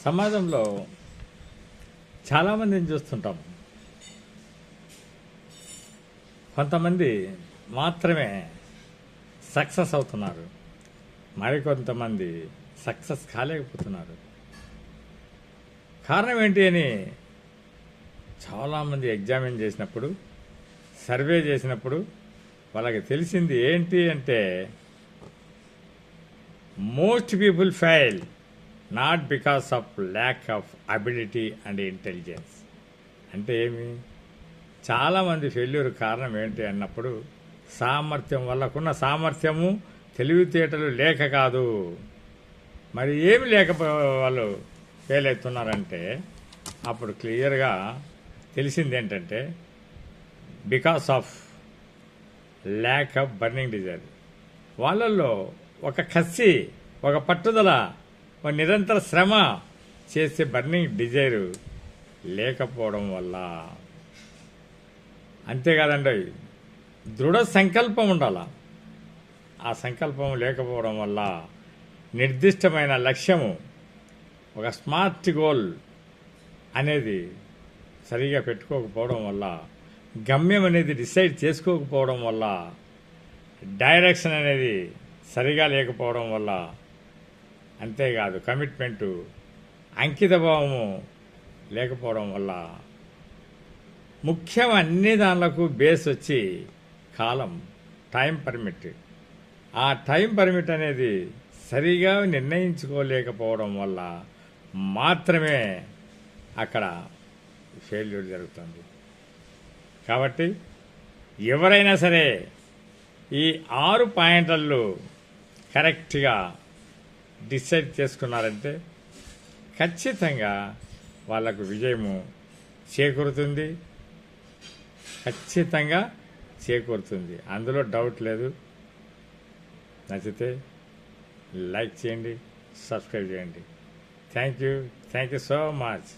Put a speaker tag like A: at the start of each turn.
A: సమాజంలో చాలామందిని చూస్తుంటాం. కొంతమంది మాత్రమే సక్సెస్ అవుతున్నారు, మరికొంతమంది సక్సెస్ కాలేకపోతున్నారు. కారణం ఏంటి అని చాలామంది ఎగ్జామిన్ చేసినప్పుడు, సర్వే చేసినప్పుడు వాళ్ళకి తెలిసింది ఏంటి అంటే, most people fail not because of lack of ability and intelligence. అంటే ఏమి? చాలామంది ఫెయిల్యూర్ కారణం ఏంటి అన్నప్పుడు, సామర్థ్యం, వాళ్ళకున్న సామర్థ్యము తెలివితేటలు లేక కాదు. మరి ఏమి లేకపో వాళ్ళు ఫెయిల్ అవుతున్నారంటే, అప్పుడు క్లియర్గా తెలిసింది ఏంటంటే, because of lack of burning desire. వాళ్ళల్లో ఒక కసి, ఒక పట్టుదల, ఒక నిరంతర శ్రమ చేసే బర్నింగ్ డిజైర్ లేకపోవడం వల్ల. అంతేకాదండి, దృఢ సంకల్పం ఉండాల. ఆ సంకల్పం లేకపోవడం వల్ల నిర్దిష్టమైన లక్ష్యము, ఒక స్మార్ట్ గోల్ అనేది సరిగా పెట్టుకోకపోవడం వల్ల, గమ్యం అనేది డిసైడ్ చేసుకోకపోవడం వల్ల, డైరెక్షన్ అనేది సరిగా లేకపోవడం వల్ల, అంతేకాదు కమిట్మెంటు, అంకితభావము లేకపోవడం వల్ల, ముఖ్యం అన్ని దానిలకు బేస్ వచ్చి కాలం, టైం పర్మిట్. ఆ టైం పర్మిట్ అనేది సరిగా నిర్ణయించుకోలేకపోవడం వల్ల మాత్రమే అక్కడ ఫెయిల్యూర్ జరుగుతుంది. కాబట్టి ఎవరైనా సరే ఈ 6 పాయింట్లలో కరెక్ట్గా డిసైడ్ చేసుకున్నారంటే ఖచ్చితంగా వాళ్ళకు విజయము చేకూరుతుంది, ఖచ్చితంగా చేకూరుతుంది. అందులో డౌట్ లేదు. నచ్చితే లైక్ చేయండి, సబ్స్క్రైబ్ చేయండి. Thank you so much.